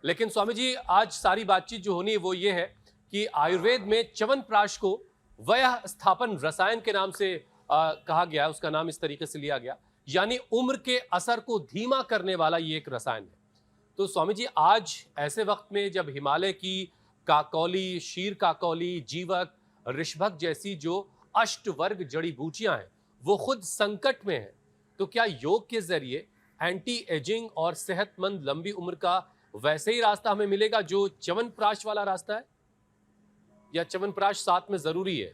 लेकिन स्वामी जी आज सारी बातचीत जो होनी है वो ये है कि आयुर्वेद में च्यवनप्राश को वयः स्थापन रसायन के नाम से कहा गया, उसका नाम इस तरीके से लिया गया, यानी उम्र के असर को धीमा करने वाला ये एक रसायन है। तो स्वामी जी आज ऐसे वक्त में जब हिमालय की काकौली, शीर काकौली, जीवक, ऋषभक जैसी जो अष्टवर्ग जड़ी बूटियां हैं वो खुद संकट में हैं, तो क्या योग के जरिए एंटी एजिंग और सेहतमंद लंबी उम्र का वैसे ही रास्ता हमें मिलेगा जो च्यवनप्राश वाला रास्ता है, या च्यवनप्राश साथ में जरूरी है?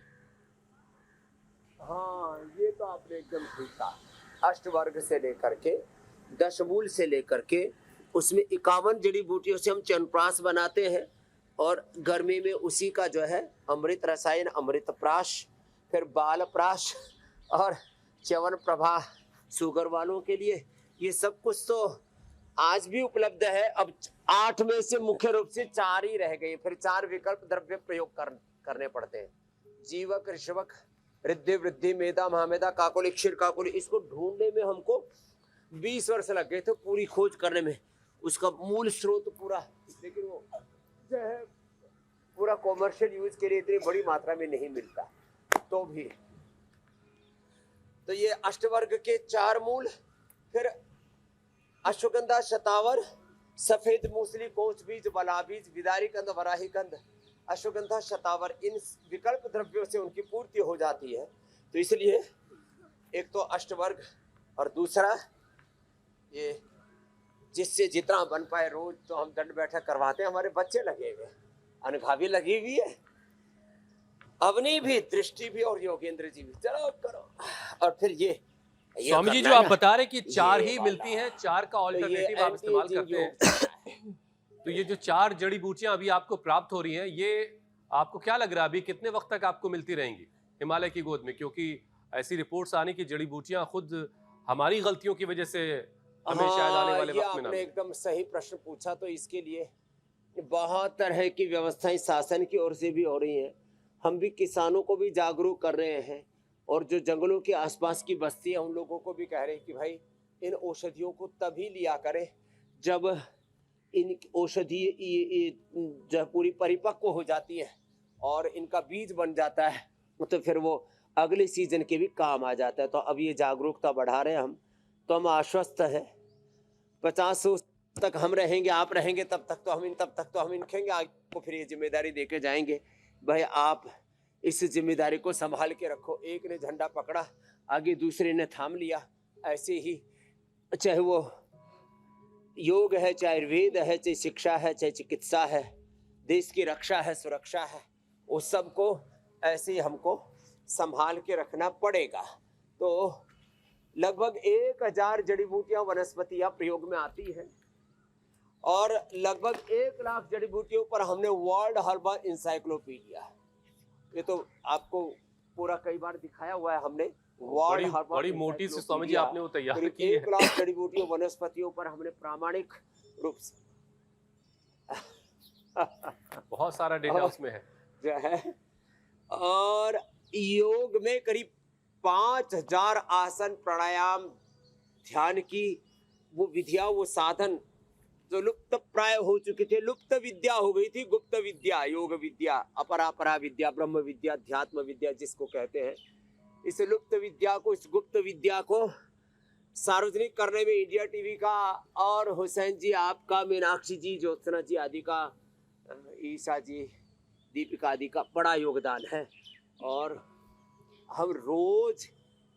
हाँ, ये तो आपने एकदम ठीक कहा। अष्टवर्ग से लेकर के दशमूल से लेकर के उसमें 51 जड़ी बूटियों से हम च्यवनप्राश बनाते हैं, और गर्मी में उसी का जो है अमृत रसायन, अमृत प्राश, फिर बाल प्राश और च्यवन प्रभा शुगर वालों के लिए, ये सब कुछ तो आज भी उपलब्ध है। अब 8 में से मुख्य रूप से 4 ही रह गए, फिर 4 विकल्प द्रव्य प्रयोग करने पड़ते हैं। जीवक, ऋषभक, रिद्धि, वृद्धि, मेधा, महामेधा, काकोली, क्षीर काकोली, इसको ढूंढने में हमको 20 वर्ष लग गए थे, पूरी खोज करने में, उसका मूल स्रोत पूरा। लेकिन वो जो है पूरा कॉमर्शियल यूज के लिए इतनी बड़ी मात्रा में नहीं मिलता। तो भी तो ये अष्टवर्ग के 4 मूल, फिर अश्वगंधा, शतावर, सफेद मूसली, कोच बीज, बला बीज, विदारी कंद, वराही कंद, अश्वगंधा, शतावर, इन विकल्प द्रव्यों से उनकी पूर्ति हो जाती है। तो इसलिए एक तो अष्टवर्ग, और दूसरा ये जिससे जितना बन पाए रोज तो हम दंड बैठक करवाते हैं। हमारे बच्चे लगे हुए, अनघा भी लगी हुई है, अवनी भी, दृष्टि भी, और योगेंद्र जी भी। चलो करो। और फिर ये स्वामी जी जो आप बता रहे कि 4 ही मिलती हैं, 4 का ऑल्टरनेटिव आप इस्तेमाल करते हैं, तो ये जो 4 जड़ी बूटियां अभी आपको प्राप्त हो रही हैं, ये आपको क्या लग रहा है अभी कितने वक्त तक आपको मिलती रहेंगी हिमालय की गोद में? क्योंकि ऐसी रिपोर्ट्स आने की जड़ी बूटियां खुद हमारी गलतियों की वजह से हमें शायद आने वाले वक्त में ना। आपने एकदम सही प्रश्न पूछा। तो इसके लिए बहुत तरह की व्यवस्थाएं शासन की ओर से भी हो रही हैं। हम भी किसानों को भी जागरूक कर रहे हैं, और जो जंगलों के आसपास की बस्ती है उन लोगों को भी कह रहे हैं कि भाई इन औषधियों को तभी लिया करें जब इन औषधि जब पूरी परिपक्व हो जाती है और इनका बीज बन जाता है, तो फिर वो अगले सीजन के भी काम आ जाता है। तो अब ये जागरूकता बढ़ा रहे हैं हम, तो हम आश्वस्त हैं। 50 तक हम रहेंगे, आप रहेंगे, तब तक तो हम इनखेंगे, आपको फिर ये जिम्मेदारी देके जाएंगे, भाई आप इस जिम्मेदारी को संभाल के रखो। एक ने झंडा पकड़ा, आगे दूसरे ने थाम लिया। ऐसे ही चाहे वो योग है, चाहे आयुर्वेद है, चाहे शिक्षा है, चाहे चिकित्सा है, देश की रक्षा है, सुरक्षा है, उस सबको ऐसे ही हमको संभाल के रखना पड़ेगा। तो लगभग 1000 जड़ी बूटियां, वनस्पतियां प्रयोग में आती हैं, और लगभग 1 लाख जड़ी बूटियों पर हमने वर्ल्ड हर्बल इंसाइक्लोपीडिया, ये तो आपको पूरा कई बार दिखाया हुआ है हमने। बड़ी मोटी सी स्वामी जी आपने वो तैयार की है। 1 लाख जड़ी बूटियों, वनस्पतियों पर हमने प्रामाणिक रूप से बहुत सारा डेटा उसमें है जो है। और योग में करीब 5000 आसन, प्राणायाम, ध्यान की वो विधियां, वो साधन जो लुप्त प्राय हो चुके थे, लुप्त विद्या हो गई थी, गुप्त विद्या, योग विद्या, अपरापरा विद्या, ब्रह्म विद्या, अध्यात्म विद्या जिसको कहते हैं, इस लुप्त विद्या को, इस गुप्त विद्या को सार्वजनिक करने में इंडिया टीवी का और हुसैन जी आपका, मीनाक्षी जी, ज्योत्सना जी आदि का, ईशा जी, दीपिका आदि का बड़ा योगदान है। और हम रोज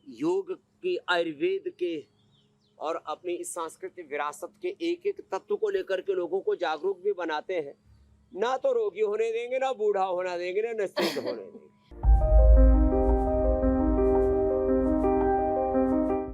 योग के, आयुर्वेद के और अपनी इस सांस्कृतिक विरासत के एक एक तत्व को लेकर के लोगों को जागरूक भी बनाते हैं। ना तो रोगी होने देंगे, ना बूढ़ा होने देंगे, ना नस्तीद होने देंगे।